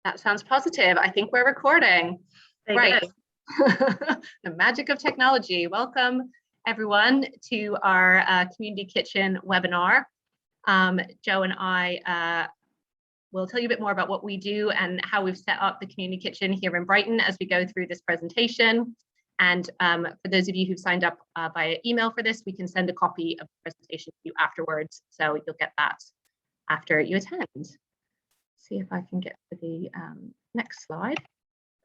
That sounds positive. I think we're recording. Right. The magic of technology. Welcome, everyone, to our Community Kitchen webinar. Joe and I will tell you a bit more about what we do and how we've set up the Community Kitchen here in Brighton as we go through this presentation. And for those of you who've signed up via email for this, we can send a copy of the presentation to you afterwards. So you'll get that after you attend. See if I can get to the next slide.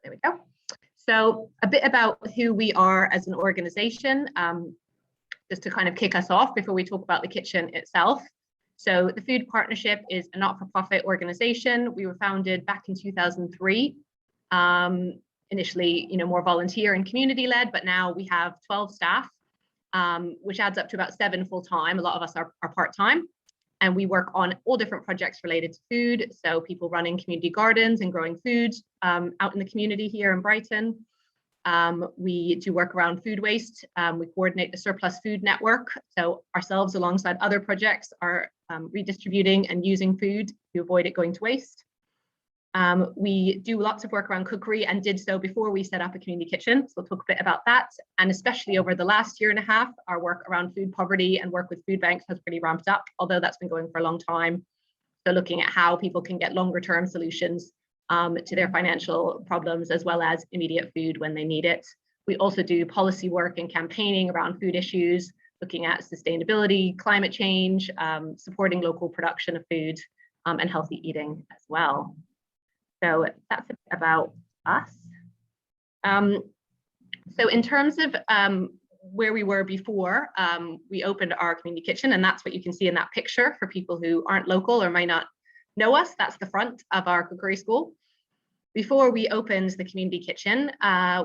There we go. So a bit about who we are as an organization, just to kind of kick us off before we talk about the kitchen itself. So the Food Partnership is a not-for-profit organization. We were founded back in 2003. Initially, more volunteer and community-led, but now we have 12 staff, which adds up to about 7 full-time. A lot of us are part-time. And we work on all different projects related to food. So people running community gardens and growing food out in the community here in Brighton. We do work around food waste. We coordinate the surplus food network. So ourselves alongside other projects are redistributing and using food to avoid it going to waste. We do lots of work around cookery and did so before we set up a community kitchen. So we'll talk a bit about that. And especially over the last year and a half, our work around food poverty and work with food banks has really ramped up, although that's been going for a long time. So looking at how people can get longer term solutions to their financial problems, as well as immediate food when they need it. We also do policy work and campaigning around food issues, looking at sustainability, climate change, supporting local production of food and healthy eating as well. So that's a bit about us. So in terms of where we were before, we opened our community kitchen, and that's what you can see in that picture for people who aren't local or might not know us. That's the front of our cookery school. Before we opened the community kitchen,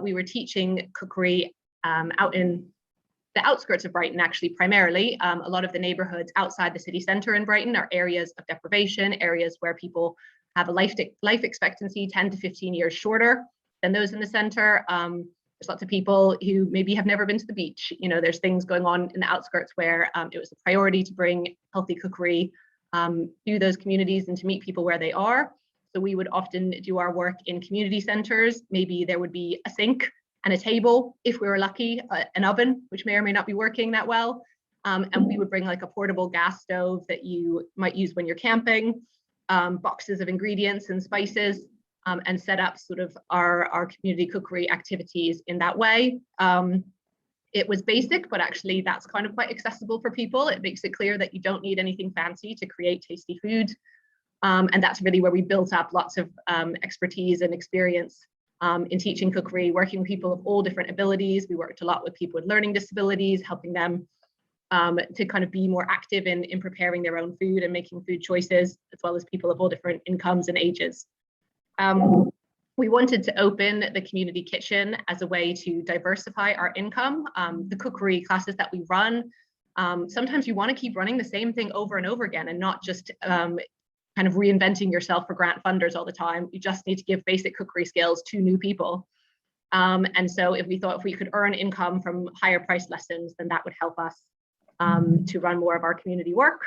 we were teaching cookery out in the outskirts of Brighton, actually, primarily. A lot of the neighborhoods outside the city centre in Brighton are areas of deprivation, areas where people have a life expectancy 10 to 15 years shorter than those in the centre. There's lots of people who maybe have never been to the beach. There's things going on in the outskirts where it was a priority to bring healthy cookery to those communities and to meet people where they are. So we would often do our work in community centres. Maybe there would be a sink and a table, if we were lucky, an oven, which may or may not be working that well. And we would bring like a portable gas stove that you might use when you're camping. Boxes of ingredients and spices, and set up sort of our community cookery activities in that way. It was basic, but actually that's kind of quite accessible for people. It makes it clear that you don't need anything fancy to create tasty food. And that's really where we built up lots of expertise and experience in teaching cookery, working with people of all different abilities. We worked a lot with people with learning disabilities, helping them to kind of be more active in preparing their own food and making food choices, as well as people of all different incomes and ages. We wanted to open the community kitchen as a way to diversify our income. The cookery classes that we run, sometimes you want to keep running the same thing over and over again and not just kind of reinventing yourself for grant funders all the time. You just need to give basic cookery skills to new people. And so if we thought if we could earn income from higher priced lessons, then that would help us to run more of our community work.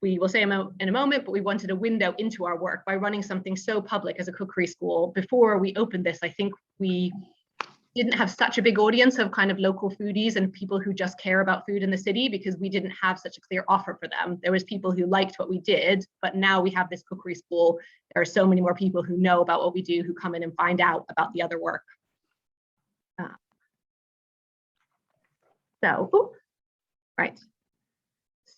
We will say in a moment, but we wanted a window into our work by running something so public as a cookery school. Before we opened this, I think we didn't have such a big audience of kind of local foodies and people who just care about food in the city, because we didn't have such a clear offer for them. There was people who liked what we did, but now we have this cookery school. There are so many more people who know about what we do, who come in and find out about the other work. Right.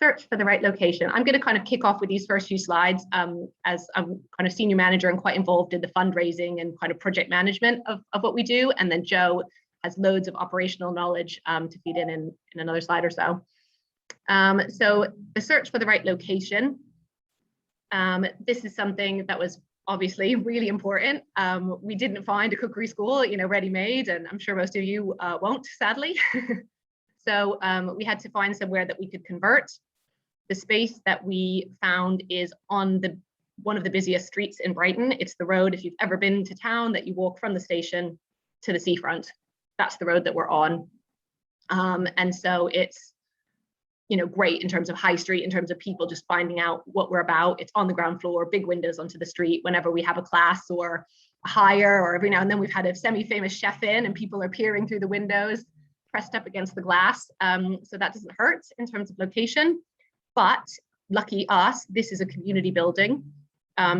Search for the right location. I'm going to kind of kick off with these first few slides as I'm kind of senior manager and quite involved in the fundraising and kind of project management of what we do. And then Joe has loads of operational knowledge to feed in another slide or so. So the search for the right location. This is something that was obviously really important. We didn't find a cookery school, ready-made, and I'm sure most of you won't, sadly. So we had to find somewhere that we could convert. The space that we found is on one of the busiest streets in Brighton. It's the road, if you've ever been to town, that you walk from the station to the seafront. That's the road that we're on. And so it's great in terms of high street, in terms of people just finding out what we're about. It's on the ground floor, big windows onto the street whenever we have a class or a hire, or every now and then we've had a semi-famous chef in and people are peering through the windows, pressed up against the glass. So that doesn't hurt in terms of location, but lucky us, this is a community building.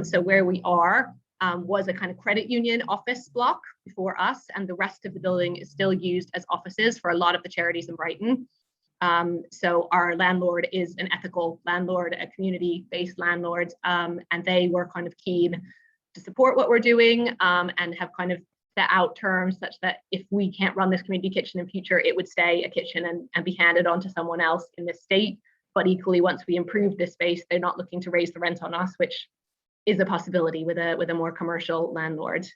So where we are was a kind of credit union office block before us, and the rest of the building is still used as offices for a lot of the charities in Brighton. So our landlord is an ethical landlord, a community-based landlord, and they were kind of keen to support what we're doing, and have kind of set out terms such that if we can't run this community kitchen in future, it would stay a kitchen and be handed on to someone else in this state. But equally, once we improve this space, they're not looking to raise the rent on us, which is a possibility with a more commercial landlord.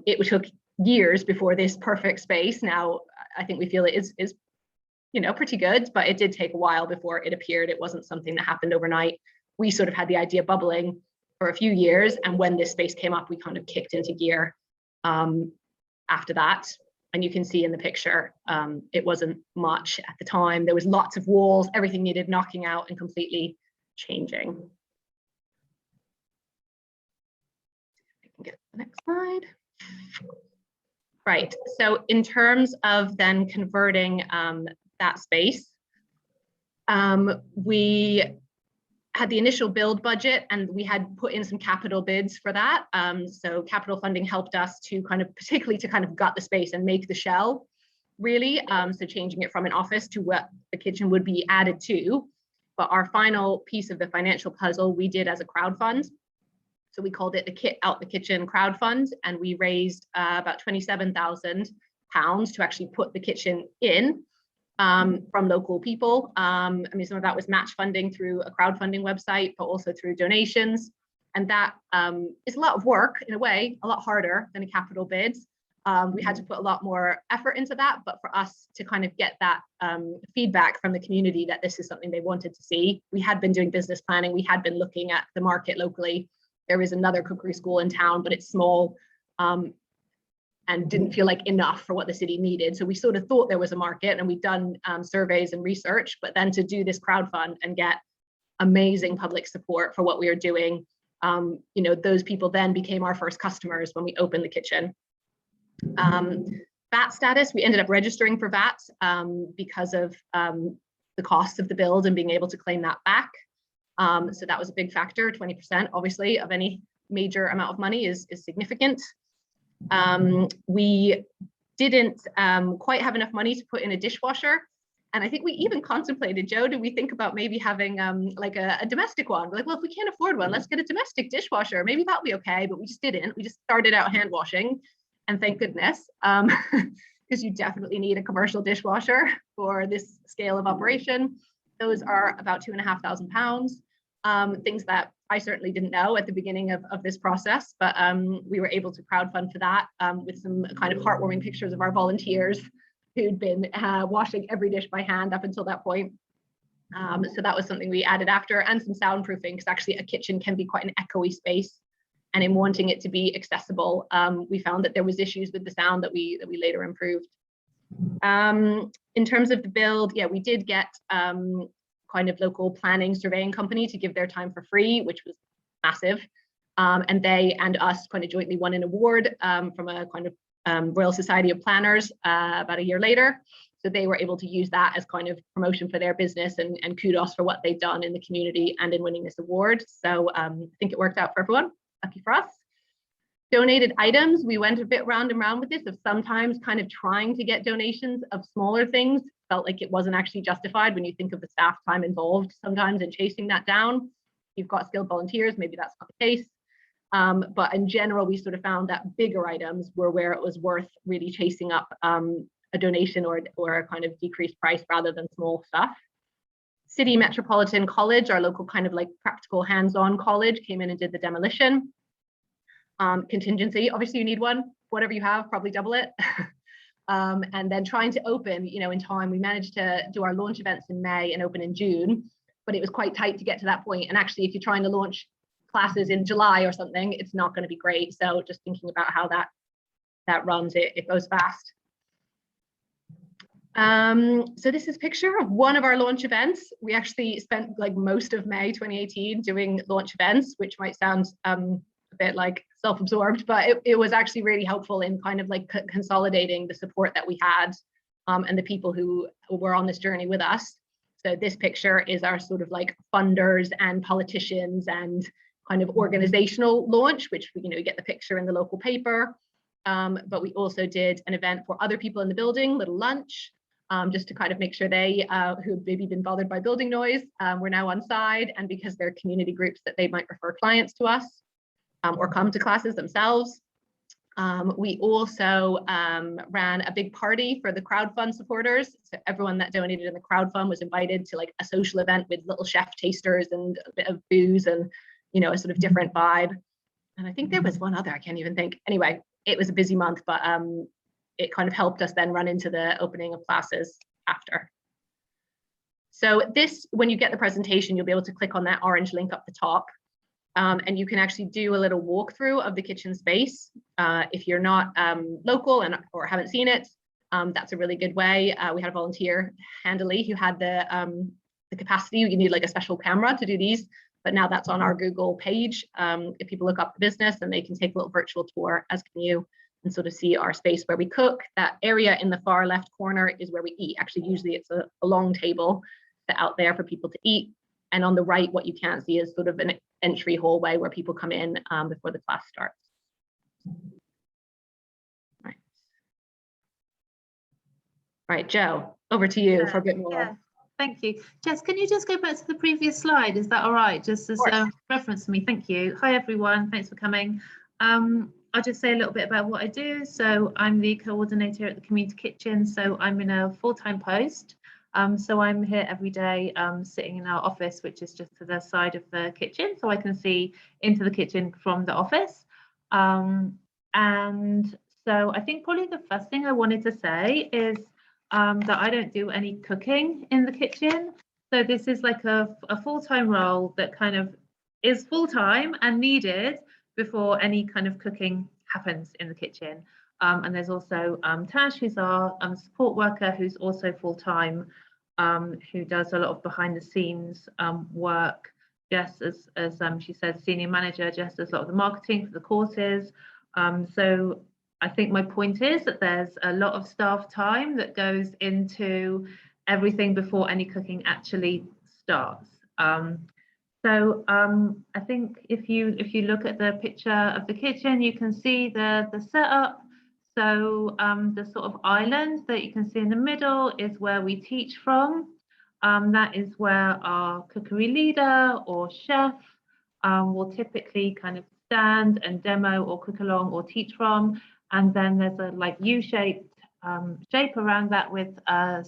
It took years before this perfect space. Now, I think we feel it is pretty good, but it did take a while before it appeared. It wasn't something that happened overnight. We sort of had the idea bubbling for a few years, and when this space came up, we kind of kicked into gear after that. And you can see in the picture, it wasn't much at the time. There was lots of walls, everything needed knocking out and completely changing. I can get the next slide. Right, so in terms of then converting that space, we had the initial build budget and we had put in some capital bids for that. So capital funding helped us to particularly to gut the space and make the shell really. So changing it from an office to what the kitchen would be added to. But our final piece of the financial puzzle we did as a crowdfund. So we called it the Kit Out the Kitchen crowdfund, and we raised about £27,000 to actually put the kitchen in. From local people. Some of that was match funding through a crowdfunding website, but also through donations. And that is a lot of work in a way, a lot harder than a capital bid. We had to put a lot more effort into that, but for us to get that feedback from the community that this is something they wanted to see. We had been doing business planning. We had been looking at the market locally. There is another cookery school in town, but it's small. And didn't feel like enough for what the city needed. So we sort of thought there was a market, and we'd done surveys and research, but then to do this crowdfund and get amazing public support for what we were doing, those people then became our first customers when we opened the kitchen. VAT status, we ended up registering for VAT because of the cost of the build and being able to claim that back. So that was a big factor. 20% obviously of any major amount of money is significant. We didn't quite have enough money to put in a dishwasher. And I think we even contemplated, Joe, did we think about maybe having like a domestic one? We're like, well, if we can't afford one, let's get a domestic dishwasher. Maybe that'll be okay, but we just didn't. We just started out hand washing, and thank goodness, because you definitely need a commercial dishwasher for this scale of operation. Those are about £2,500. Things that I certainly didn't know at the beginning of this process, but we were able to crowdfund for that with some kind of heartwarming pictures of our volunteers who'd been washing every dish by hand up until that point. So that was something we added after, and some soundproofing, because actually a kitchen can be quite an echoey space. And in wanting it to be accessible, we found that there was issues with the sound that we later improved. In terms of the build, yeah, we did get kind of local planning surveying company to give their time for free, which was massive. And they and us kind of jointly won an award from a kind of Royal Society of Planners about a year later. So they were able to use that as kind of promotion for their business and kudos for what they've done in the community and in winning this award. So I think it worked out for everyone. Lucky for us. Donated items, we went a bit round and round with this, of sometimes kind of trying to get donations of smaller things. Felt like it wasn't actually justified when you think of the staff time involved sometimes in chasing that down. You've got skilled volunteers, maybe that's not the case. But in general, we sort of found that bigger items were where it was worth really chasing up a donation or a kind of decreased price rather than small stuff. City Metropolitan College, our local kind of like practical hands-on college, came in and did the demolition. Contingency, obviously you need one, whatever you have, probably double it. And then trying to open, in time. We managed to do our launch events in May and open in June, but it was quite tight to get to that point. And actually, if you're trying to launch classes in July or something, it's not going to be great. So just thinking about how that runs, it goes fast. So this is a picture of one of our launch events. We actually spent like most of May 2018 doing launch events, which might sound a bit like self-absorbed, but it was actually really helpful in kind of like consolidating the support that we had and the people who were on this journey with us. So this picture is our sort of like funders and politicians and kind of organizational launch, which you get the picture in the local paper. But we also did an event for other people in the building, little lunch, just to kind of make sure they, who had maybe been bothered by building noise, were now on side, and because they're community groups that they might refer clients to us or come to classes themselves. We also ran a big party for the crowdfund supporters. So everyone that donated in the crowdfund was invited to like a social event with little chef tasters and a bit of booze and, a sort of different vibe. And I think there was one other, I can't even think. Anyway, it was a busy month, but it kind of helped us then run into the opening of classes after. So this, when you get the presentation, you'll be able to click on that orange link up the top. And you can actually do a little walkthrough of the kitchen space. If you're not local or haven't seen it, that's a really good way. We had a volunteer handily who had the capacity. You need like a special camera to do these, but now that's on our Google page. If people look up the business, then they can take a little virtual tour, as can you, and sort of see our space where we cook. That area in the far left corner is where we eat. Actually, usually it's a long table set out there for people to eat. And on the right, what you can't see is sort of an entry hallway where people come in before the class starts. Right, Joe, over to you for a bit more. Yeah. Thank you. Jess, can you just go back to the previous slide? Is that all right? Just as a reference to me. Thank you. Hi, everyone. Thanks for coming. I'll just say a little bit about what I do. So I'm the coordinator at the Community Kitchen. So I'm in a full-time post. So I'm here every day sitting in our office, which is just to the side of the kitchen. So I can see into the kitchen from the office. And so I think probably the first thing I wanted to say is that I don't do any cooking in the kitchen. So this is like a full-time role that kind of is full-time and needed before any kind of cooking happens in the kitchen. And there's also Tash, who's our support worker, who's also full-time, who does a lot of behind-the-scenes work. Jess, as she said, senior manager. Jess does a lot of the marketing for the courses. So I think my point is that there's a lot of staff time that goes into everything before any cooking actually starts. I think if you look at the picture of the kitchen, you can see the setup. So the sort of island that you can see in the middle is where we teach from. That is where our cookery leader or chef will typically kind of stand and demo or cook along or teach from. And then there's a like U-shaped shape around that with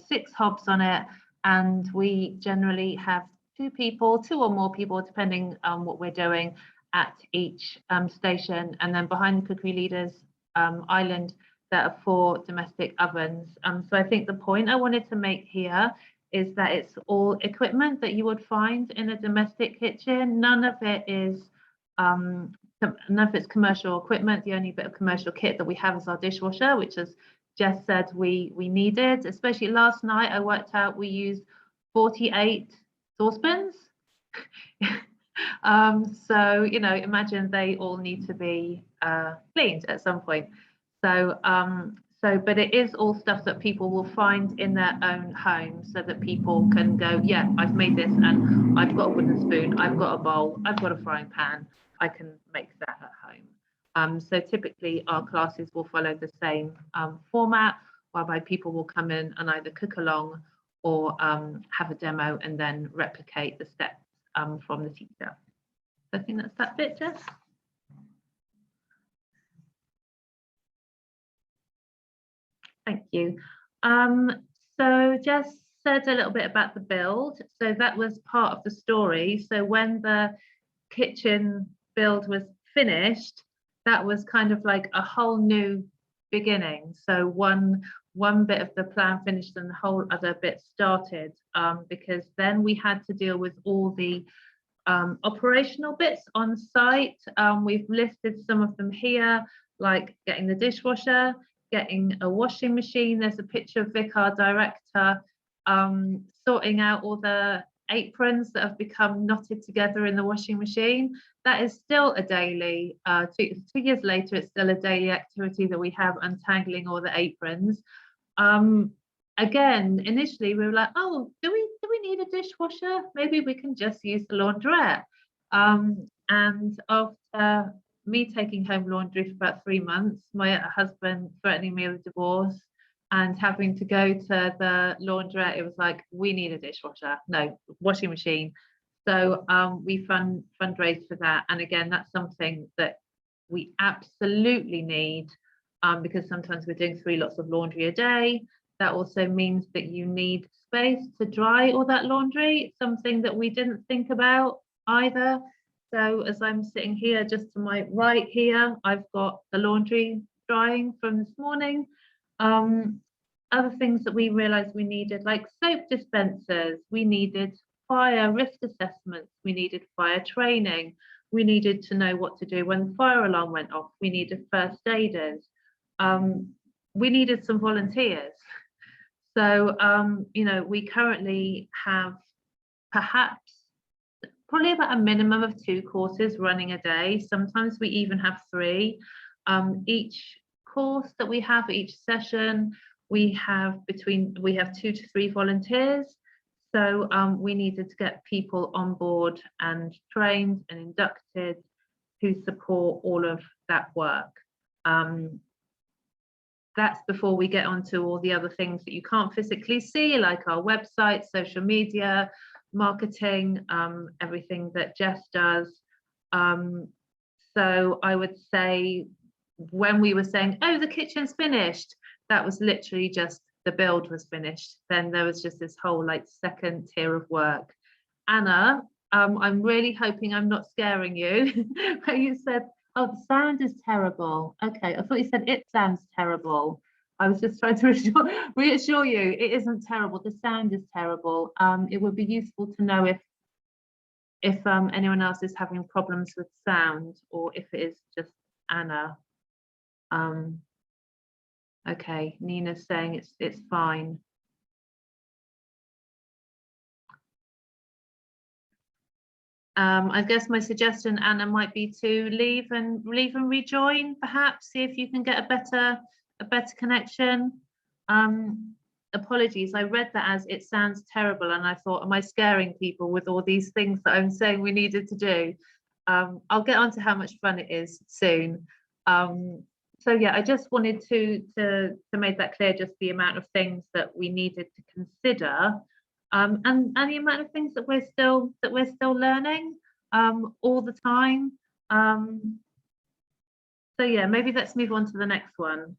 6 hobs on it. And we generally have 2 or more people, depending on what we're doing at each station. And then behind the cookery leaders island, there are 4 domestic ovens. So I think the point I wanted to make here is that it's all equipment that you would find in a domestic kitchen. None of it's commercial equipment. The only bit of commercial kit that we have is our dishwasher, which, as Jess said, we needed. Especially last night, I worked out we used 48 saucepans. So imagine they all need to be cleaned at some point. But it is all stuff that people will find in their own home, so that people can go, yeah, I've made this, and I've got a wooden spoon, I've got a bowl, I've got a frying pan, I can make that at home. So typically our classes will follow the same format, whereby people will come in and either cook along or have a demo and then replicate the steps from the teacher. So I think that's that bit, Jess. Thank you. So Jess said a little bit about the build. So that was part of the story. So when the kitchen build was finished, that was kind of like a whole new beginning. So one bit of the plan finished and the whole other bit started, because then we had to deal with all the operational bits on site. We've listed some of them here, like getting the dishwasher, getting a washing machine. There's a picture of Vic, our director, sorting out all the aprons that have become knotted together in the washing machine. That is still a daily, 2 years later, it's still a daily activity that we have, untangling all the aprons. Again, initially we were like, oh, do we need a dishwasher? Maybe we can just use the laundrette. And after me taking home laundry for about 3 months, my husband threatening me with divorce and having to go to the laundrette, it was like, we need a dishwasher, no, washing machine. So we fundraised for that. And again, that's something that we absolutely need, because sometimes we're doing 3 lots of laundry a day. That also means that you need space to dry all that laundry, something that we didn't think about either. So as I'm sitting here, just to my right here, I've got the laundry drying from this morning. Other things that we realized we needed, like soap dispensers, we needed fire risk assessments, we needed fire training, we needed to know what to do when the fire alarm went off, we needed first aiders, we needed some volunteers. So, you know, we currently have probably about a minimum of 2 courses running a day. Sometimes we even have 3. Each course that we have, each session, we have 2 to 3 volunteers. So we needed to get people on board and trained and inducted to support all of that work. That's before we get onto all the other things that you can't physically see, like our website, social media, marketing, everything that Jess does. So I would say when we were saying, oh, the kitchen's finished, that was literally just the build was finished. Then there was just this whole like second tier of work. Anna, I'm really hoping I'm not scaring you. Where you said, oh, the sound is terrible. Okay, I thought you said it sounds terrible. I was just trying to reassure you, it isn't terrible. The sound is terrible. It would be useful to know if anyone else is having problems with sound, or if it is just Anna. Okay, Nina's saying it's fine. I guess my suggestion, Anna, might be to leave and rejoin, perhaps, see if you can get a better connection. Apologies, I read that as it sounds terrible, and I thought, am I scaring people with all these things that I'm saying we needed to do? I'll get on to how much fun it is soon. So yeah, I just wanted to make that clear, just the amount of things that we needed to consider. And the amount of things that we're still learning all the time. So yeah, maybe let's move on to the next one,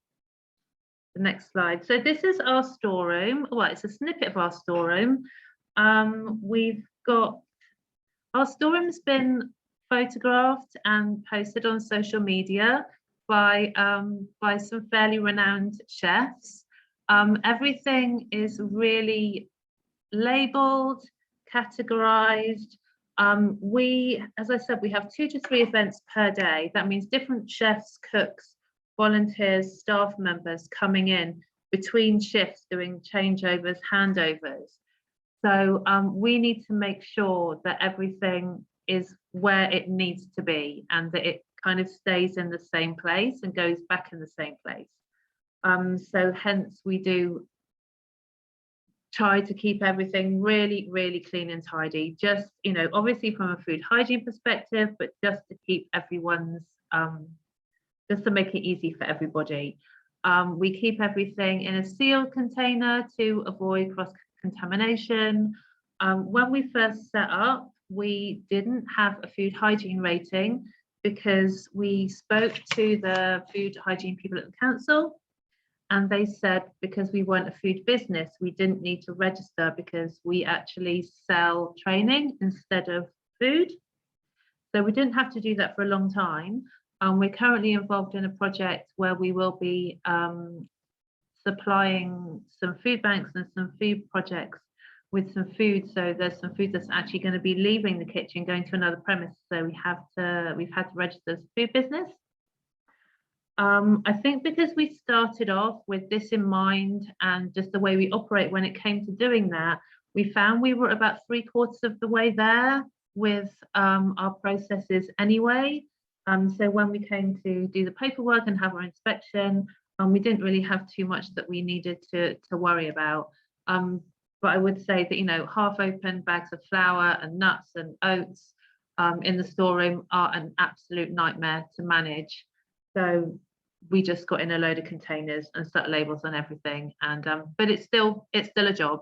the next slide. So this is our storeroom. Well, it's a snippet of our storeroom. We've got our storeroom's been photographed and posted on social media by some fairly renowned chefs. Everything is really labeled, categorized. As I said, we have 2 to 3 events per day. That means different chefs, cooks, volunteers, staff members coming in between shifts, doing changeovers, handovers. So we need to make sure that everything is where it needs to be, and that it kind of stays in the same place and goes back in the same place. So hence we do try to keep everything really, really clean and tidy, just, you know, obviously from a food hygiene perspective, but just to keep everyone's, just to make it easy for everybody. We keep everything in a sealed container to avoid cross-contamination. When we first set up, we didn't have a food hygiene rating because we spoke to the food hygiene people at the council, and they said because we weren't a food business, we didn't need to register because we actually sell training instead of food. So we didn't have to do that for a long time. We're currently involved in a project where we will be supplying some food banks and some food projects with some food. So there's some food that's actually going to be leaving the kitchen, going to another premise. So we've had to register as a food business. I think because we started off with this in mind and just the way we operate when it came to doing that, we found we were about 3/4 of the way there with our processes anyway. So when we came to do the paperwork and have our inspection, we didn't really have too much that we needed to worry about. But I would say that, you know, half open bags of flour and nuts and oats in the storeroom are an absolute nightmare to manage. So we just got in a load of containers and stuck labels on everything. And but it's still a job.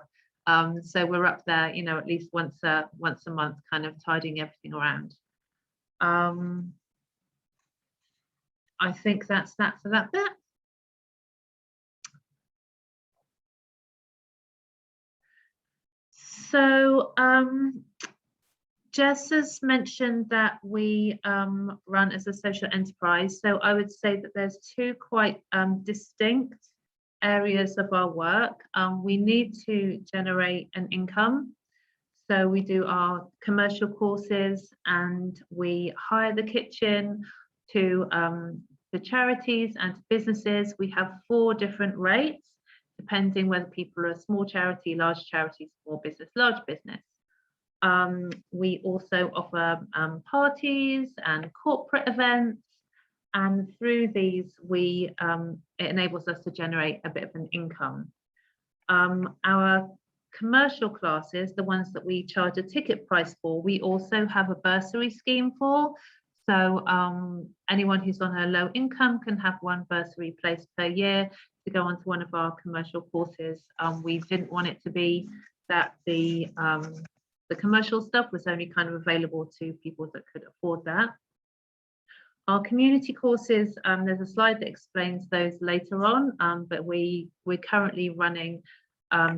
So we're up there, you know, at least once a month, kind of tidying everything around. I think that's that for that bit. So Jess has mentioned that we run as a social enterprise. So I would say that there's two quite distinct areas of our work. We need to generate an income. So we do our commercial courses and we hire the kitchen to charities and to businesses. We have 4 different rates, depending whether people are a small charity, large charity, small business, large business. We also offer parties and corporate events, and through these it enables us to generate a bit of an income. Our commercial classes, the ones that we charge a ticket price for, we also have a bursary scheme for. So anyone who's on a low income can have 1 bursary place per year to go onto one of our commercial courses. We didn't want it to be that the commercial stuff was only kind of available to people that could afford that. Our community courses, there's a slide that explains those later on, but we're currently running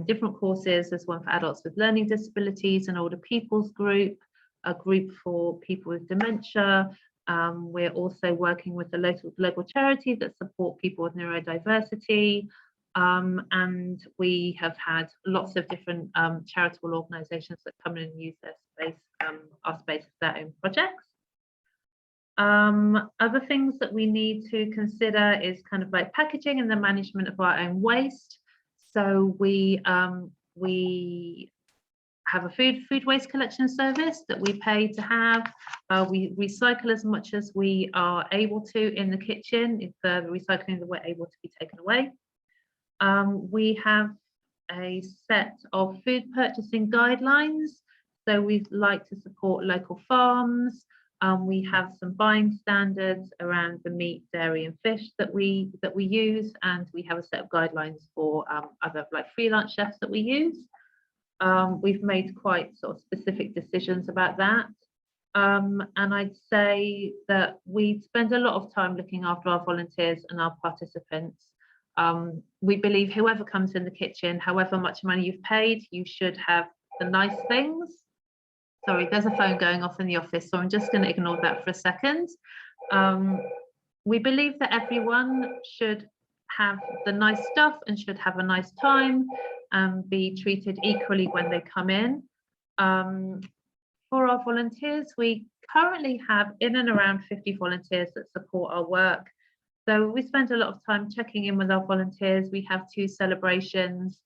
different courses. There's one for adults with learning disabilities, an older people's group, a group for people with dementia. We're also working with a local charity that support people with neurodiversity. And we have had lots of different charitable organisations that come in and use their space, our space for their own projects. Other things that we need to consider is kind of like packaging and the management of our own waste. So we have a food waste collection service that we pay to have. We recycle as much as we are able to in the kitchen, if the recycling that we're able to be taken away. We have a set of food purchasing guidelines. So we like to support local farms. We have some buying standards around the meat, dairy and fish that we use, and we have a set of guidelines for other like freelance chefs that we use. We've made quite sort of specific decisions about that. And I'd say that we spend a lot of time looking after our volunteers and our participants. We believe whoever comes in the kitchen, however much money you've paid, you should have the nice things. Sorry, there's a phone going off in the office, so I'm just going to ignore that for a second. We believe that everyone should have the nice stuff and should have a nice time and be treated equally when they come in. For our volunteers, we currently have in and around 50 volunteers that support our work. So we spend a lot of time checking in with our volunteers. We have 2 celebrations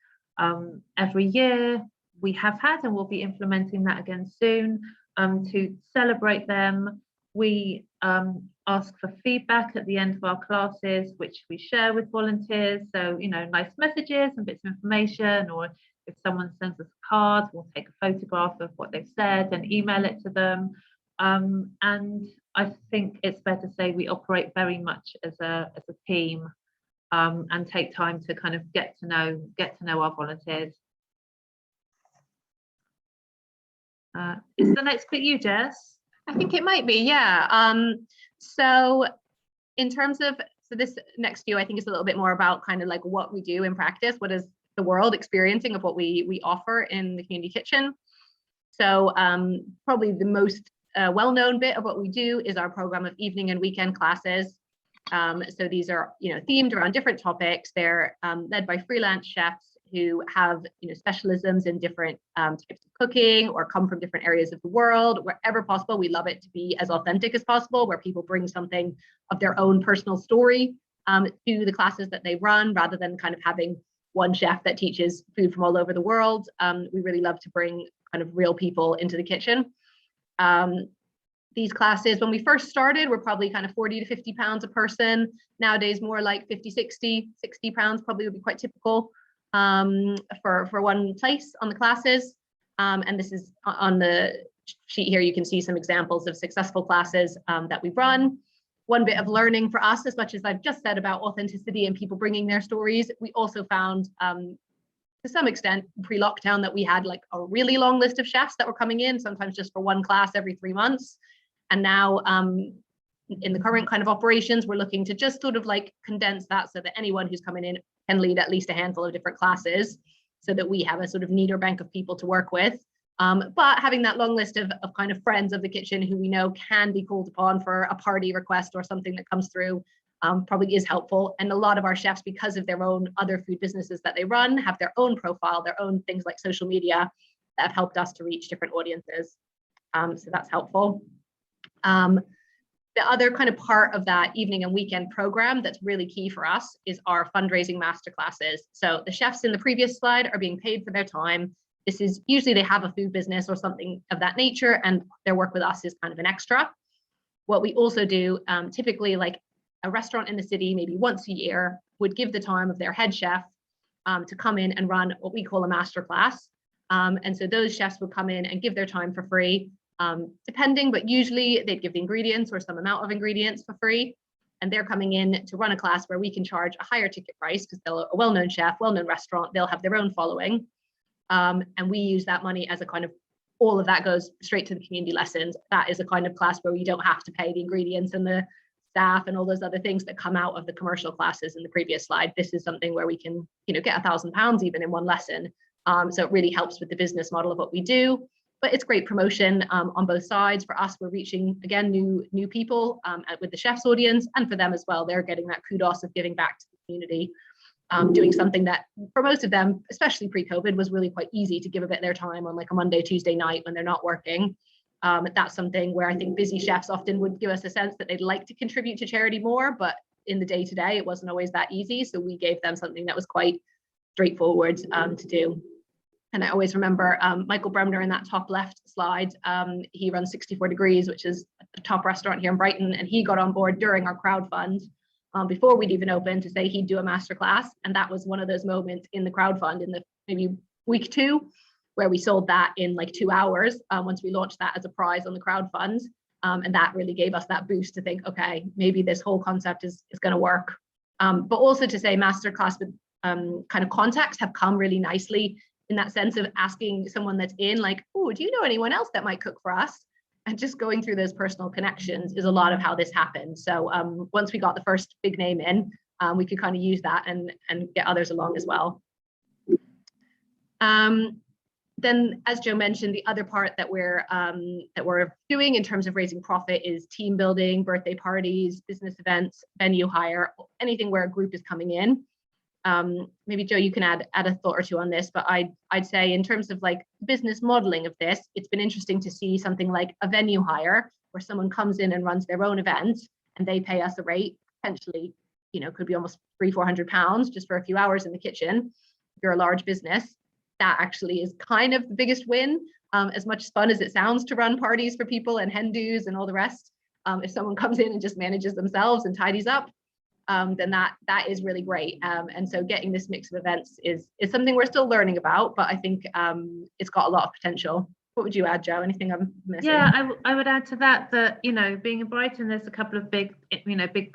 every year. We have had and we'll be implementing that again soon to celebrate them. We ask for feedback at the end of our classes, which we share with volunteers. So, you know, nice messages and bits of information, or if someone sends us a card, we'll take a photograph of what they've said and email it to them. And I think it's fair to say we operate very much as a team and take time to kind of get to know our volunteers. Is the next bit you, Jess? I think it might be, yeah. So in terms of, this next view, I think is a little bit more about kind of like what we do in practice. What is the world experiencing of what we offer in the community kitchen? So probably the most well-known bit of what we do is our program of evening and weekend classes. So these are, you know, themed around different topics. They're led by freelance chefs who have, you know, specialisms in different types of cooking or come from different areas of the world. Wherever possible, we love it to be as authentic as possible, where people bring something of their own personal story to the classes that they run, rather than kind of having one chef that teaches food from all over the world. We really love to bring kind of real people into the kitchen. These classes, when we first started, were probably kind of 40 to 50 pounds a person. Nowadays, more like 50, 60 pounds probably would be quite typical for one place on the classes. And this is on the sheet here. You can see some examples of successful classes that we've run. One bit of learning for us, as much as I've just said about authenticity and people bringing their stories, we also found to some extent pre-lockdown that we had like a really long list of chefs that were coming in, sometimes just for one class every 3 months. And now in the current kind of operations, we're looking to just sort of like condense that so that anyone who's coming in can lead at least a handful of different classes, so that we have a sort of neater bank of people to work with. But having that long list of kind of friends of the kitchen who we know can be called upon for a party request or something that comes through probably is helpful. And a lot of our chefs, because of their own other food businesses that they run, have their own profile, their own things like social media that have helped us to reach different audiences. So that's helpful. The other kind of part of that evening and weekend program that's really key for us is our fundraising masterclasses. So the chefs in the previous slide are being paid for their time. This is usually they have a food business or something of that nature, and their work with us is kind of an extra. What we also do, typically like a restaurant in the city, maybe once a year, would give the time of their head chef to come in and run what we call a masterclass. And so those chefs would come in and give their time for free, depending, but usually they'd give the ingredients or some amount of ingredients for free. And they're coming in to run a class where we can charge a higher ticket price because they're a well-known chef, well-known restaurant, they'll have their own following. And we use that money as a kind of, all of that goes straight to the community lessons. That is a kind of class where you don't have to pay the ingredients and the staff and all those other things that come out of the commercial classes in the previous slide. This is something where we can, get £1,000 even in one lesson. So it really helps with the business model of what we do. But it's great promotion on both sides. For us, we're reaching, again, new people with the chef's audience, and for them as well. They're getting that kudos of giving back to the community, doing something that for most of them, especially pre-COVID, was really quite easy to give a bit of their time on like a Monday, Tuesday night when they're not working. That's something where I think busy chefs often would give us a sense that they'd like to contribute to charity more, but in the day-to-day, it wasn't always that easy. So we gave them something that was quite straightforward to do. And I always remember Michael Bremner in that top left slide. He runs 64 Degrees, which is a top restaurant here in Brighton. And he got on board during our crowdfund before we'd even opened to say he'd do a masterclass. And that was one of those moments in the crowdfund in the maybe week 2, where we sold that in like 2 hours once we launched that as a prize on the crowdfund. And that really gave us that boost to think, okay, maybe this whole concept is going to work. But also to say masterclass with kind of contacts have come really nicely, in that sense of asking someone that's in like, oh, do you know anyone else that might cook for us? And just going through those personal connections is a lot of how this happened. So once we got the first big name in, we could kind of use that and get others along as well. Then, as Joe mentioned, the other part that we're doing in terms of raising profit is team building, birthday parties, business events, venue hire, anything where a group is coming in. Maybe Joe, you can add a thought or two on this, but I'd say in terms of like business modeling of this, it's been interesting to see something like a venue hire where someone comes in and runs their own event and they pay us a rate, potentially, could be almost £300-400 just for a few hours in the kitchen. If you're a large business, that actually is kind of the biggest win. As much fun as it sounds to run parties for people and hen do's and all the rest, if someone comes in and just manages themselves and tidies up, then that is really great. And so getting this mix of events is something we're still learning about, but I think it's got a lot of potential. What would you add, Joe? Anything I'm missing? Yeah, I would add to that being in Brighton, there's a couple of big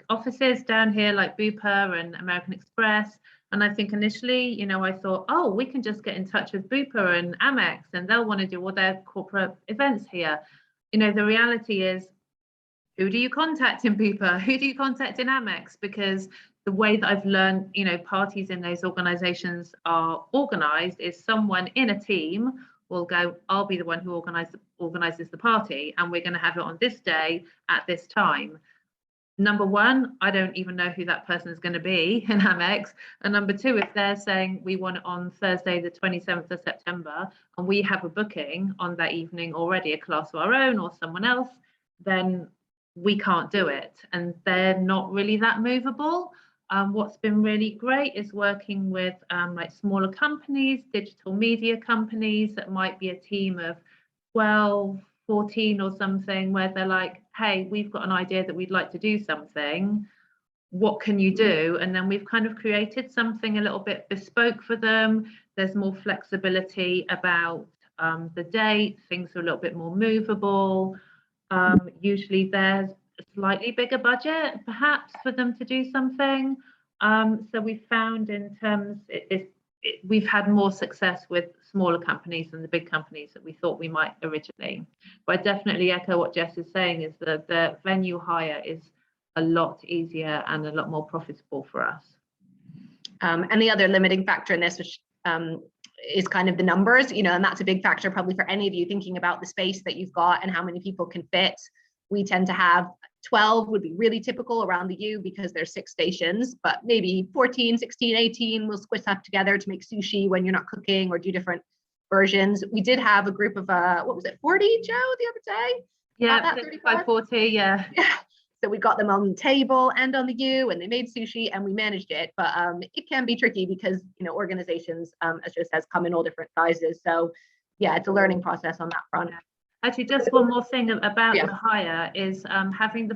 offices down here like Bupa and American Express. And I think initially, I thought, oh, we can just get in touch with Bupa and Amex and they'll want to do all their corporate events here. The reality is, who do you contact in Bupa? Who do you contact in Amex? Because the way that I've learned, parties in those organizations are organized is someone in a team will go, I'll be the one who organizes the party, and we're going to have it on this day at this time. Number one, I don't even know who that person is going to be in Amex. And number two, if they're saying we want it on Thursday, the 27th of September, and we have a booking on that evening already, a class of our own or someone else, then we can't do it. And they're not really that movable. What's been really great is working with like smaller companies, digital media companies that might be a team of 12, 14 or something, where they're like, hey, we've got an idea that we'd like to do something. What can you do? And then we've kind of created something a little bit bespoke for them. There's more flexibility about the date, things are a little bit more movable. Usually there's a slightly bigger budget perhaps for them to do something. So we found in terms, we've had more success with smaller companies than the big companies that we thought we might originally. But I definitely echo what Jess is saying, is that the venue hire is a lot easier and a lot more profitable for us. And the other limiting factor in this, which is kind of the numbers, you know, and that's a big factor probably for any of you thinking about the space that you've got and how many people can fit. We tend to have 12 would be really typical around the U because there's 6 stations, but maybe 14, 16, 18 will squint up together to make sushi when you're not cooking or do different versions. We did have a group of, what was it, 40, Joe, the other day? Yeah, 35, 40, yeah. So we got them on the table and on the U, and they made sushi and we managed it. But it can be tricky because, you know, organizations, as Joe says, come in all different sizes. So yeah, it's a learning process on that front. Actually, just one more thing about the hire is having the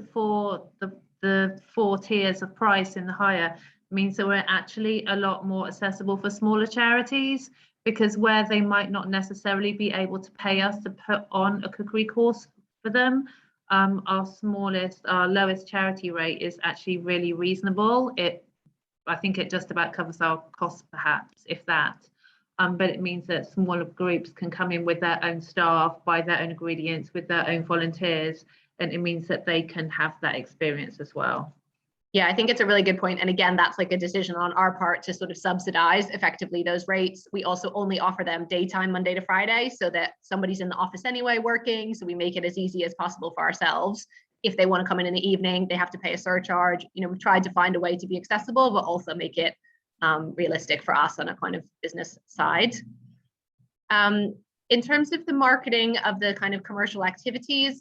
four tiers of price in the hire means that we're actually a lot more accessible for smaller charities, because where they might not necessarily be able to pay us to put on a cookery course for them, our lowest charity rate is actually really reasonable. I think it just about covers our costs, perhaps, if that. But it means that smaller groups can come in with their own staff, buy their own ingredients, with their own volunteers, and it means that they can have that experience as well. Yeah, I think it's a really good point. And again, that's like a decision on our part to sort of subsidize effectively those rates. We also only offer them daytime, Monday to Friday, so that somebody's in the office anyway working. So we make it as easy as possible for ourselves. If they want to come in the evening, they have to pay a surcharge. You know, we've tried to find a way to be accessible, but also make it realistic for us on a kind of business side. In terms of the marketing of the kind of commercial activities,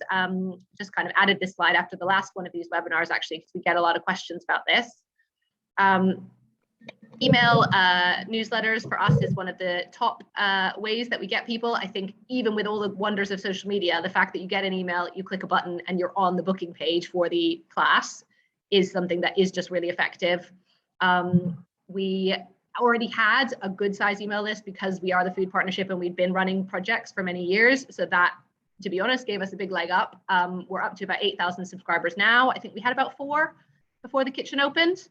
just kind of added this slide after the last one of these webinars, actually, because we get a lot of questions about this. Email newsletters for us is one of the top ways that we get people. I think even with all the wonders of social media, the fact that you get an email, you click a button and you're on the booking page for the class is something that is just really effective. We already had a good size email list because we are the food partnership and we'd been running projects for many years. So that, to be honest, gave us a big leg up. We're up to about 8,000 subscribers now. I think we had about 4 before the kitchen opened.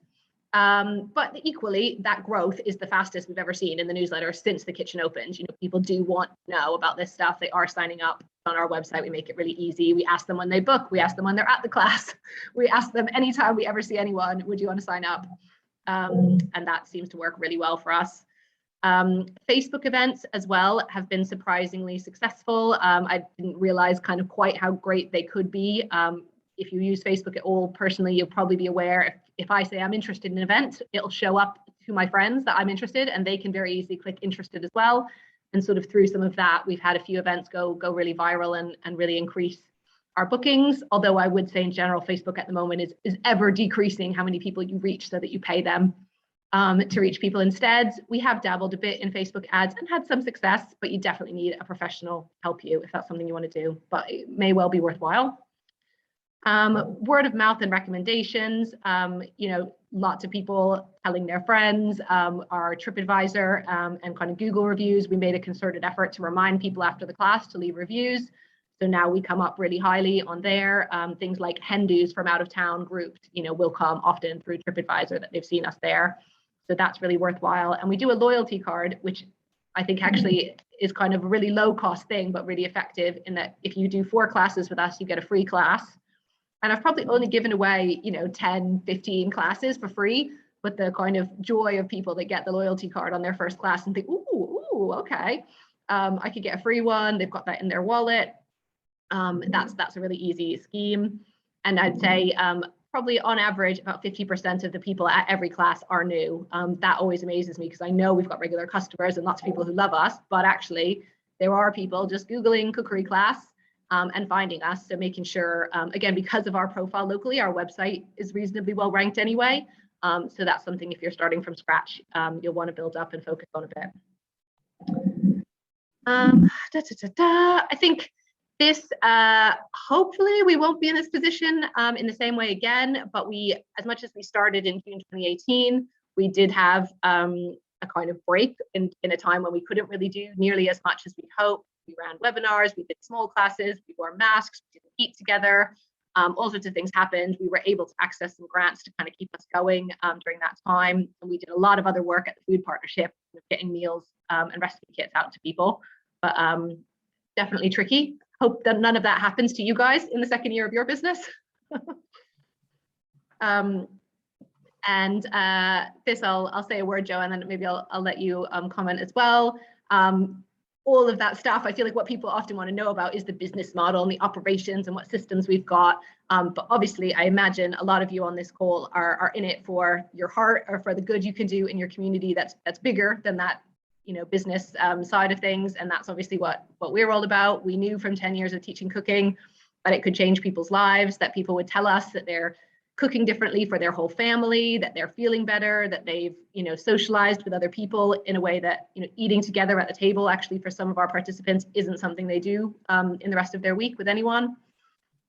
But equally, that growth is the fastest we've ever seen in the newsletter since the kitchen opened. You know, people do want to know about this stuff. They are signing up on our website. We make it really easy. We ask them when they book. We ask them when they're at the class. We ask them anytime we ever see anyone, would you want to sign up? And that seems to work really well for us. Facebook events as well have been surprisingly successful. I didn't realize kind of quite how great they could be. If you use Facebook at all, personally, you'll probably be aware if I say I'm interested in an event, it'll show up to my friends that I'm interested, and they can very easily click interested as well. And sort of through some of that, we've had a few events go really viral and really increase our bookings. Although I would say in general, Facebook at the moment is ever decreasing how many people you reach so that you pay them to reach people instead. We have dabbled a bit in Facebook ads and had some success, but you definitely need a professional help you if that's something you want to do, but it may well be worthwhile. Word of mouth and recommendations, you know, lots of people telling their friends, our TripAdvisor and kind of Google reviews. We made a concerted effort to remind people after the class to leave reviews. So now we come up really highly on there. Things like Hindus from out of town groups, you know, will come often through TripAdvisor that they've seen us there. So that's really worthwhile. And we do a loyalty card, which I think actually is kind of a really low cost thing, but really effective in that if you do 4 classes with us, you get a free class. And I've probably only given away, you know, 10, 15 classes for free, but the kind of joy of people that get the loyalty card on their first class and think, ooh, okay, I could get a free one. They've got that in their wallet. That's a really easy scheme. And I'd say probably on average, about 50% of the people at every class are new. That always amazes me because I know we've got regular customers and lots of people who love us, but actually there are people just Googling cookery class and finding us. So making sure, again, because of our profile locally, our website is reasonably well ranked anyway. So that's something, if you're starting from scratch, you'll want to build up and focus on a bit. I think this, hopefully we won't be in this position in the same way again, but we, as much as we started in June 2018, we did have a kind of break in a time when we couldn't really do nearly as much as we'd hoped. We ran webinars, we did small classes, we wore masks, we didn't eat together. All sorts of things happened. We were able to access some grants to kind of keep us going during that time. And we did a lot of other work at the food partnership, getting meals and recipe kits out to people. But definitely tricky. Hope that none of that happens to you guys in the second year of your business. This, I'll say a word, Joe, and then maybe I'll let you comment as well. All of that stuff, I feel like what people often want to know about is the business model and the operations and what systems we've got. But obviously, I imagine a lot of you on this call are in it for your heart or for the good you can do in your community that's bigger than that, business side of things. And that's obviously what we're all about. We knew from 10 years of teaching cooking that it could change people's lives, that people would tell us that they're cooking differently for their whole family, that they're feeling better, that they've, socialized with other people in a way that, eating together at the table actually for some of our participants isn't something they do in the rest of their week with anyone.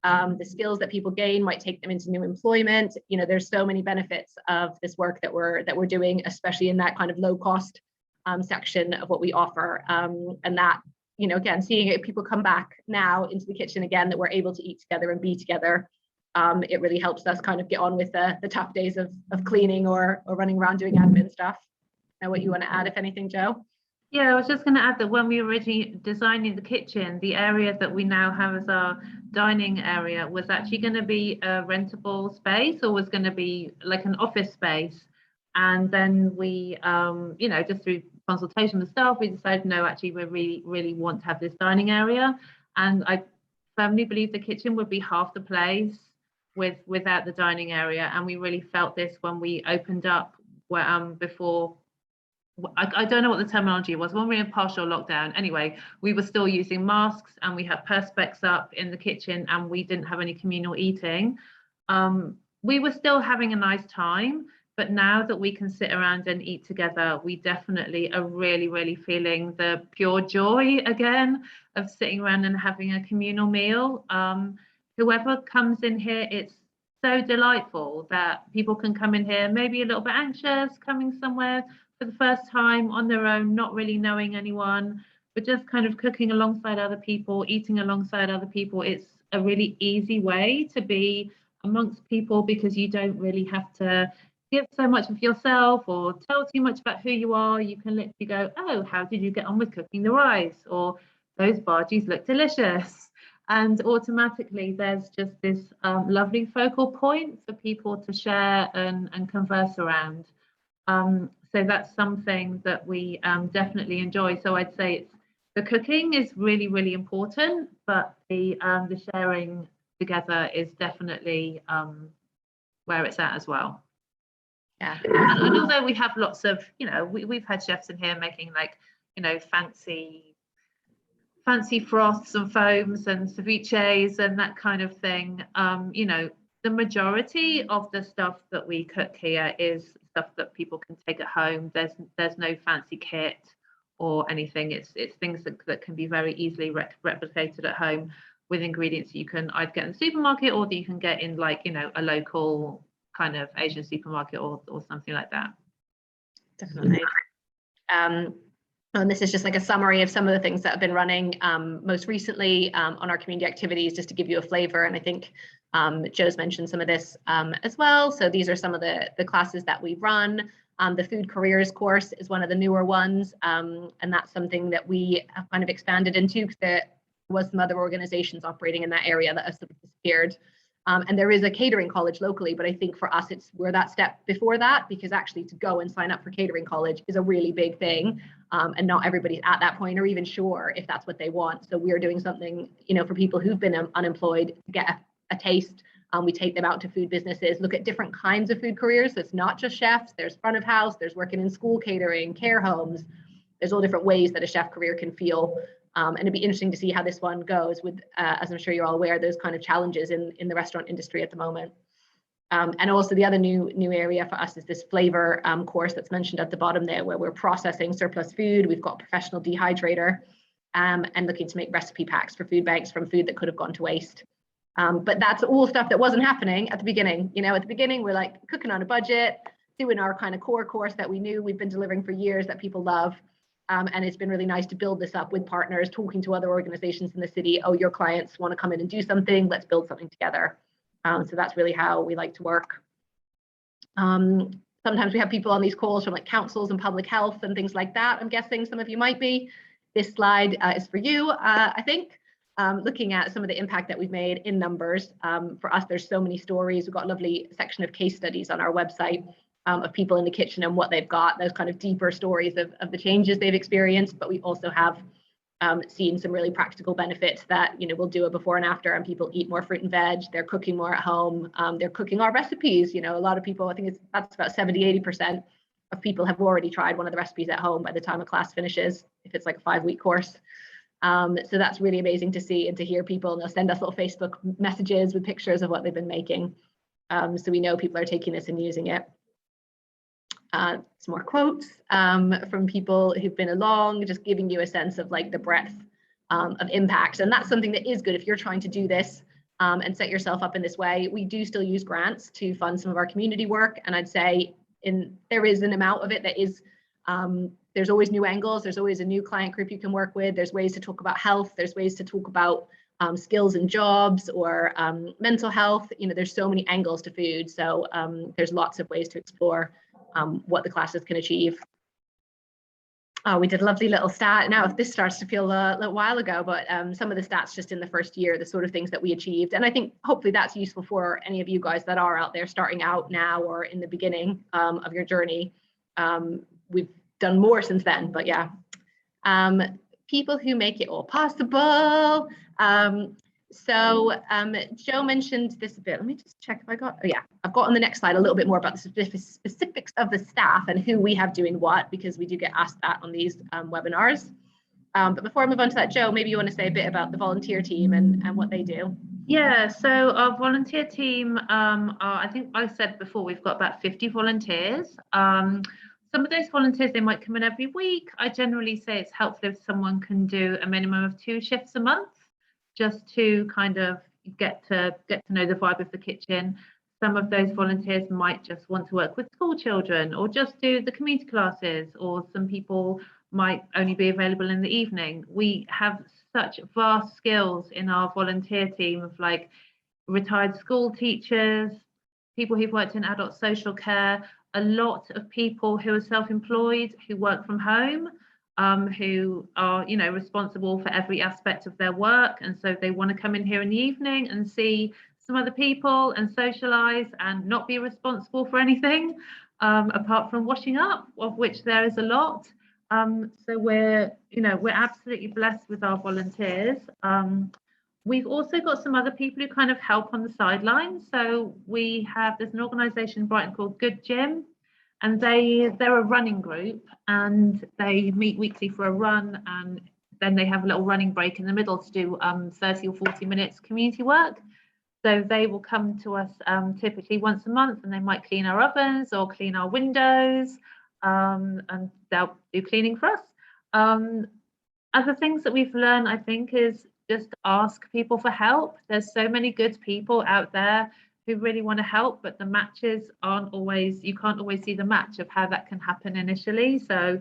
The skills that people gain might take them into new employment. There's so many benefits of this work that we're doing, especially in that kind of low cost section of what we offer. And that, again, seeing it, people come back now into the kitchen again, that we're able to eat together and be together. It really helps us kind of get on with the tough days of cleaning or running around doing admin stuff. Know what you want to add, if anything, Joe? Yeah, I was just going to add that when we were originally designing the kitchen, the area that we now have as our dining area was actually going to be a rentable space, or was going to be like an office space. And then we, just through consultation with staff, we decided, no, actually, we really want to have this dining area. And I firmly believe the kitchen would be half the place without the dining area. And we really felt this when we opened up before, I don't know what the terminology was, when we were in partial lockdown. Anyway, we were still using masks and we had perspex up in the kitchen and we didn't have any communal eating. We were still having a nice time, but now that we can sit around and eat together, we definitely are really, really feeling the pure joy again of sitting around and having a communal meal. Whoever comes in here, it's so delightful that people can come in here, maybe a little bit anxious, coming somewhere for the first time on their own, not really knowing anyone, but just kind of cooking alongside other people, eating alongside other people. It's a really easy way to be amongst people because you don't really have to give so much of yourself or tell too much about who you are. You can literally go, oh, how did you get on with cooking the rice? Or those bhajis look delicious. And automatically there's just this lovely focal point for people to share and converse around. So that's something that we definitely enjoy. So I'd say the cooking is really, really important, but the sharing together is definitely where it's at as well. Yeah. And although we have lots of, we've had chefs in here making fancy froths and foams and ceviches and that kind of thing. The majority of the stuff that we cook here is stuff that people can take at home. There's no fancy kit or anything. It's things that can be very easily replicated at home with ingredients you can either get in the supermarket or that you can get in a local kind of Asian supermarket or something like that. Definitely. And this is just like a summary of some of the things that have been running most recently on our community activities, just to give you a flavor. And I think Joe's mentioned some of this as well. So these are some of the classes that we run. The food careers course is one of the newer ones. And that's something that we have kind of expanded into because there was some other organizations operating in that area that have sort of disappeared. And there is a catering college locally, but I think for us, we're that step before that, because actually to go and sign up for catering college is a really big thing. And not everybody's at that point or even sure if that's what they want. So we're doing something, for people who've been unemployed to get a taste. We take them out to food businesses, look at different kinds of food careers. So it's not just chefs, there's front of house, there's working in school catering, care homes. There's all different ways that a chef career can feel. And it'd be interesting to see how this one goes with, as I'm sure you're all aware, those kind of challenges in the restaurant industry at the moment. And also the other new area for us is this flavor course that's mentioned at the bottom there, where we're processing surplus food. We've got a professional dehydrator and looking to make recipe packs for food banks from food that could have gone to waste. But that's all stuff that wasn't happening at the beginning. You know, at the beginning, we're like cooking on a budget, doing our kind of core course that we knew we've been delivering for years that people love. And it's been really nice to build this up with partners, talking to other organizations in the city. Oh, your clients want to come in and do something. Let's build something together. So that's really how we like to work. Sometimes we have people on these calls from like councils and public health and things like that. I'm guessing some of you might be. This slide is for you, I think. Looking at some of the impact that we've made in numbers. For us, there's so many stories. We've got a lovely section of case studies on our website of people in the kitchen and what they've got, those kind of deeper stories of the changes they've experienced. But we also have seen some really practical benefits that, you know, we'll do a before and after, and people eat more fruit and veg, they're cooking more at home, they're cooking our recipes. You know, a lot of people, I think that's about 70–80% of people have already tried one of the recipes at home by the time a class finishes, if it's like a 5-week course. So that's really amazing to see and to hear people, and they'll send us little Facebook messages with pictures of what they've been making. So we know people are taking this and using it. Some more quotes from people who've been along, just giving you a sense of like the breadth of impact. And that's something that is good if you're trying to do this and set yourself up in this way. We do still use grants to fund some of our community work. And I'd say there is an amount of it that is, there's always new angles. There's always a new client group you can work with. There's ways to talk about health. There's ways to talk about skills and jobs or mental health. You know, there's so many angles to food. So there's lots of ways to explore what the classes can achieve. Oh, we did a lovely little stat. Now, if this starts to feel a little while ago, but some of the stats just in the first year, the sort of things that we achieved. And I think hopefully that's useful for any of you guys that are out there starting out now or in the beginning of your journey. We've done more since then, but yeah. People who make it all possible. So Joe mentioned this a bit. Let me just check if I got, oh yeah, I've got on the next slide a little bit more about the specifics of the staff and who we have doing what, because we do get asked that on these webinars. But before I move on to that, Joe, maybe you want to say a bit about the volunteer team and what they do. Yeah, so our volunteer team I think I said before, we've got about 50 volunteers. Some of those volunteers, they might come in every week. I generally say it's helpful if someone can do a minimum of 2 shifts a month, just to kind of get to know the vibe of the kitchen. Some of those volunteers might just want to work with school children or just do the community classes, or some people might only be available in the evening. We have such vast skills in our volunteer team of like retired school teachers, people who've worked in adult social care, a lot of people who are self-employed, who work from home, who are, you know, responsible for every aspect of their work, and so they want to come in here in the evening and see some other people and socialize and not be responsible for anything apart from washing up, of which there is a lot. So we're absolutely blessed with our volunteers. We've also got some other people who kind of help on the sidelines. So there's an organization in Brighton called Good Gym, and they're a running group, and they meet weekly for a run, and then they have a little running break in the middle to do 30 or 40 minutes community work. So they will come to us typically once a month, and they might clean our ovens or clean our windows, and they'll do cleaning for us. Other things that we've learned, I think, is just ask people for help. There's so many good people out there who really want to help, but the matches you can't always see the match of how that can happen initially. So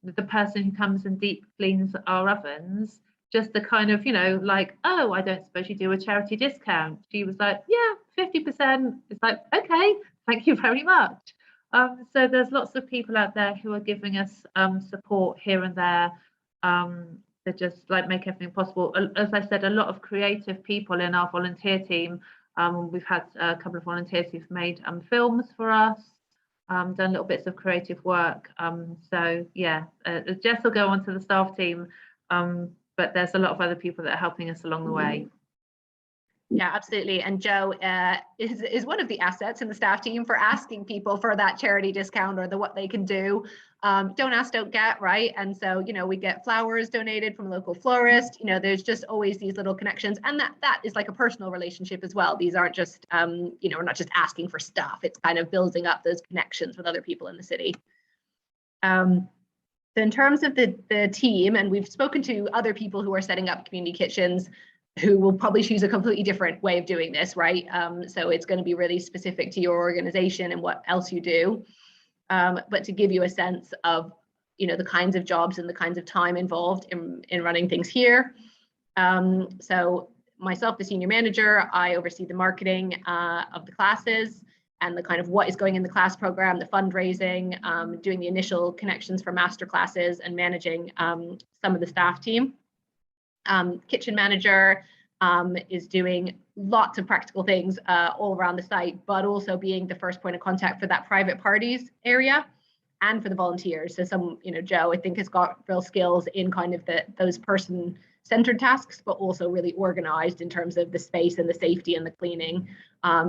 the person who comes and deep cleans our ovens, just the kind of, like, oh, I don't suppose you do a charity discount. She was like, yeah, 50%. It's like, okay, thank you very much. So there's lots of people out there who are giving us support here and there to just like make everything possible. As I said, a lot of creative people in our volunteer team. We've had a couple of volunteers who've made films for us, done little bits of creative work. So yeah, Jess will go on to the staff team, but there's a lot of other people that are helping us along the way. Yeah, absolutely. And Joe is one of the assets in the staff team for asking people for that charity discount or what they can do. Don't ask, don't get, right? And so, we get flowers donated from a local florist. There's just always these little connections, and that is like a personal relationship as well. These aren't just, we're not just asking for stuff. It's kind of building up those connections with other people in the city. So in terms of the team, and we've spoken to other people who are setting up community kitchens, who will probably choose a completely different way of doing this, right? So it's going to be really specific to your organization and what else you do. But to give you a sense of, the kinds of jobs and the kinds of time involved in running things here. So myself, the senior manager, I oversee the marketing of the classes and the kind of what is going in the class program, the fundraising, doing the initial connections for master classes, and managing some of the staff team. Kitchen manager is doing lots of practical things all around the site, but also being the first point of contact for that private parties area and for the volunteers. So Joe, I think, has got real skills in kind of those person-centered tasks, but also really organized in terms of the space and the safety and the cleaning.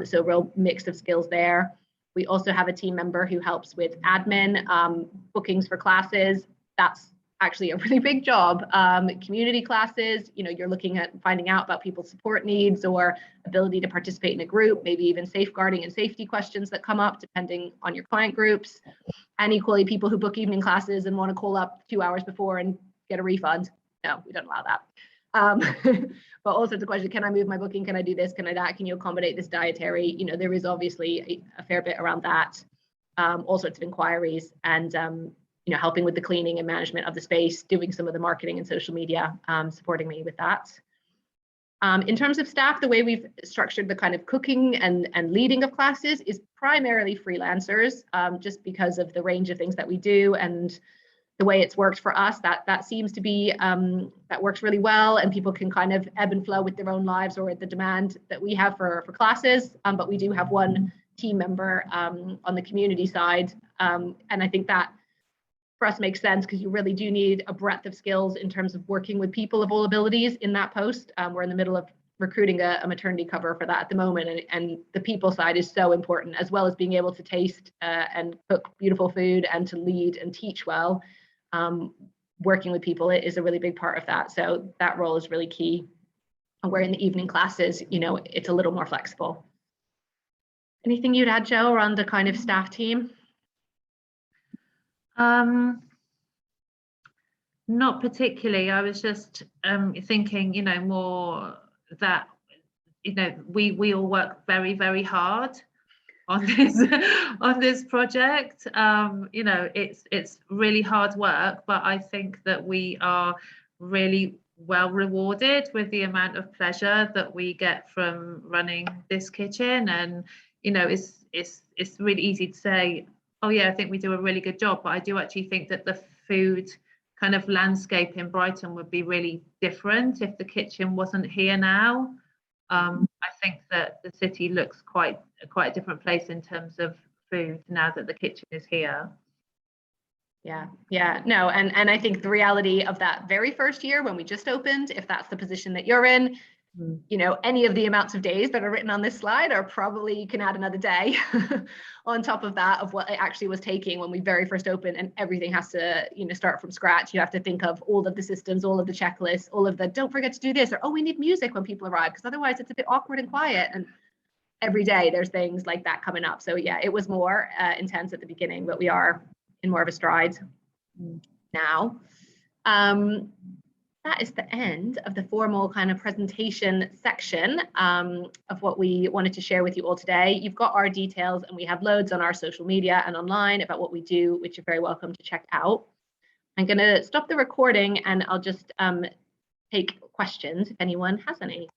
So real mix of skills there. We also have a team member who helps with admin, bookings for classes. That's actually a really big job. Community classes, you're looking at finding out about people's support needs or ability to participate in a group, maybe even safeguarding and safety questions that come up depending on your client groups. And equally, people who book evening classes and want to call up 2 hours before and get a refund. No, we don't allow that. But also the question, can I move my booking? Can I do this? Can I that? Can you accommodate this dietary? There is obviously a fair bit around that. All sorts of inquiries, and helping with the cleaning and management of the space, doing some of the marketing and social media, supporting me with that. In terms of staff, the way we've structured the kind of cooking and leading of classes is primarily freelancers, just because of the range of things that we do and the way it's worked for us. That seems to be, that works really well, and people can kind of ebb and flow with their own lives or the demand that we have for classes. But we do have one team member on the community side, and I think that for us makes sense because you really do need a breadth of skills in terms of working with people of all abilities in that post. We're in the middle of recruiting a maternity cover for that at the moment, and the people side is so important, as well as being able to taste and cook beautiful food and to lead and teach well. Working with people is a really big part of that, so that role is really key. And where in the evening classes, it's a little more flexible. Anything you'd add, Joe, around the kind of staff team? Not particularly. I was just thinking, more that, we all work very, very hard on this project. It's really hard work, but I think that we are really well rewarded with the amount of pleasure that we get from running this kitchen. And it's really easy to say, oh yeah, I think we do a really good job, but I do actually think that the food kind of landscape in Brighton would be really different if the kitchen wasn't here now. I think that the city looks quite a different place in terms of food now that the kitchen is here. Yeah, no, and I think the reality of that very first year when we just opened, if that's the position that you're in, any of the amounts of days that are written on this slide are probably, you can add another day on top of that of what it actually was taking when we very first opened, and everything has to, start from scratch. You have to think of all of the systems, all of the checklists, all of the, don't forget to do this, or, oh, we need music when people arrive, because otherwise it's a bit awkward and quiet. And every day there's things like that coming up. So yeah, it was more intense at the beginning, but we are in more of a stride now. That is the end of the formal kind of presentation section of what we wanted to share with you all today. You've got our details, and we have loads on our social media and online about what we do, which you're very welcome to check out. I'm going to stop the recording, and I'll just take questions if anyone has any.